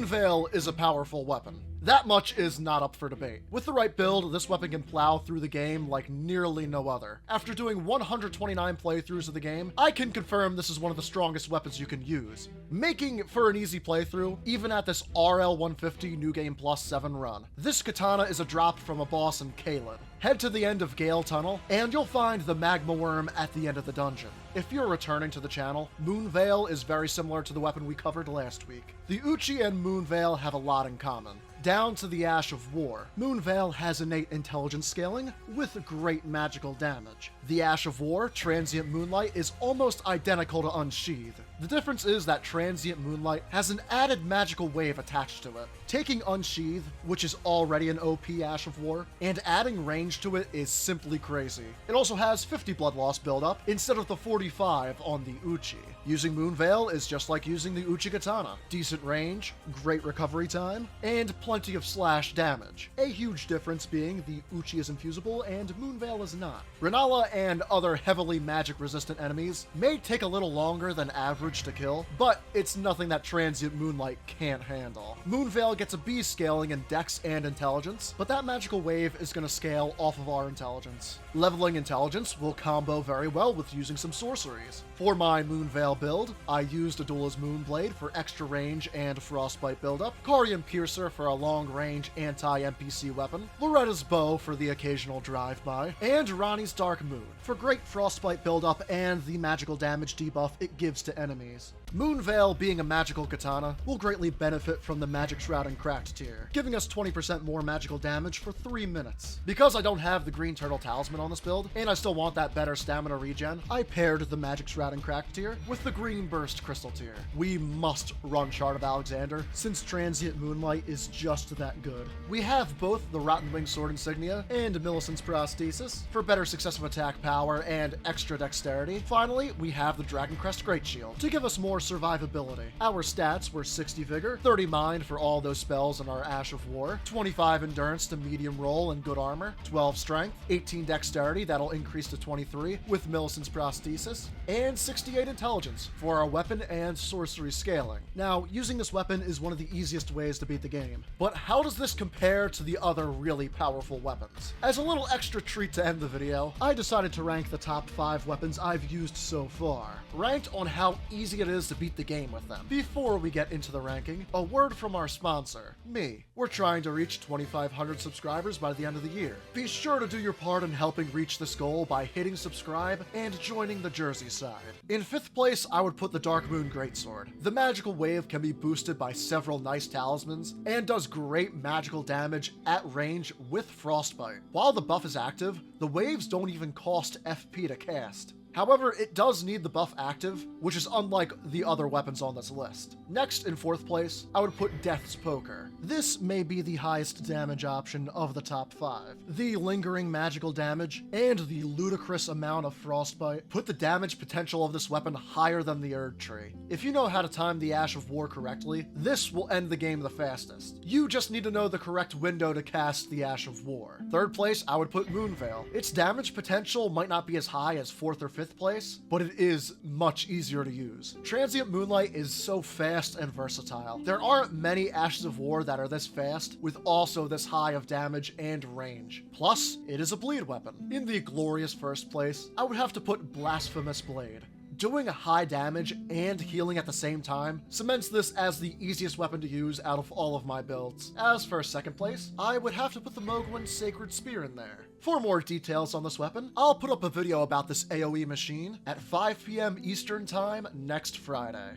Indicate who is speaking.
Speaker 1: Moonveil is a powerful weapon. That much is not up for debate. With the right build, this weapon can plow through the game like nearly no other. After doing 129 playthroughs of the game, I can confirm this is one of the strongest weapons you can use, making for an easy playthrough, even at this RL150 New Game Plus 7 run. This katana is a drop from a boss in Caelid. Head to the end of Gale Tunnel, and you'll find the magma worm at the end of the dungeon. If you're returning to the channel, Moonveil is very similar to the weapon we covered last week. The Uchi and Moonveil have a lot in common. Down to the Ash of War, Moonveil has innate intelligence scaling with great magical damage. The Ash of War, Transient Moonlight, is almost identical to Unsheathe. The difference is that Transient Moonlight has an added magical wave attached to it. Taking Unsheathe, which is already an OP Ash of War, and adding range to it is simply crazy. It also has 50 blood loss buildup instead of the 45 on the Uchi. Using Moonveil is just like using the Uchi Katana. Decent range, great recovery time, and plenty of slash damage. A huge difference being the Uchi is infusible and Moonveil is not. Renala and other heavily magic resistant enemies may take a little longer than average to kill, but it's nothing that Transient Moonlight can't handle. Moonveil gets a B scaling in Dex and Intelligence, but that magical wave is going to scale off of our Intelligence. Leveling Intelligence will combo very well with using some sorceries. For my Moonveil build, I used Adula's Moonblade for extra range and Frostbite buildup, Carian Piercer for a long-range anti-NPC weapon, Loretta's Bow for the occasional drive-by, and Ronnie's Dark Moon for great Frostbite buildup and the magical damage debuff it gives to enemies. Moonveil, being a magical katana, will greatly benefit from the Magic Shroud and Cracked tier, giving us 20% more magical damage for 3 minutes. Because I don't have the Green Turtle Talisman on this build, and I still want that better stamina regen, I paired the Magic Shroud and Cracked tier with the Green Burst Crystal tier. We must run Shard of Alexander, since Transient Moonlight is just that good. We have both the Rotten Wing Sword Insignia and Millicent's Prosthesis for better successive attack power and extra dexterity. Finally, we have the Dragon Crest Great Shield to give us more survivability. Our stats were 60 Vigor, 30 Mind for all those spells in our Ash of War, 25 Endurance to medium roll and good armor, 12 Strength, 18 Dexterity, that'll increase to 23 with Millicent's Prosthesis, and 68 Intelligence for our weapon and sorcery scaling. Now, using this weapon is one of the easiest ways to beat the game, but how does this compare to the other really powerful weapons? As a little extra treat to end the video, I decided to rank the top 5 weapons I've used so far, ranked on how easy it is to beat the game with them. Before we get into the ranking, a word from our sponsor, me. We're trying to reach 2,500 subscribers by the end of the year. Be sure to do your part in helping reach this goal by hitting subscribe and joining the Jersey side. In 5th place, I would put the Dark Moon Greatsword. The magical wave can be boosted by several nice talismans and does great magical damage at range with Frostbite. While the buff is active, the waves don't even cost FP to cast. However, it does need the buff active, which is unlike the other weapons on this list. Next, in 4th place, I would put Death's Poker. This may be the highest damage option of the top 5. The lingering magical damage and the ludicrous amount of Frostbite put the damage potential of this weapon higher than the Erd Tree. If you know how to time the Ash of War correctly, this will end the game the fastest. You just need to know the correct window to cast the Ash of War. 3rd place, I would put Moonveil. Its damage potential might not be as high as 4th or 5th place, but it is much easier to use. Transient Moonlight is so fast and versatile. There aren't many Ashes of War that are this fast, with also this high of damage and range. Plus, it is a bleed weapon. In the glorious 1st place, I would have to put Blasphemous Blade. Doing high damage and healing at the same time cements this as the easiest weapon to use out of all of my builds. As for 2nd place, I would have to put the Mogwin Sacred Spear in there. For more details on this weapon, I'll put up a video about this AoE machine at 5 PM Eastern Time next Friday.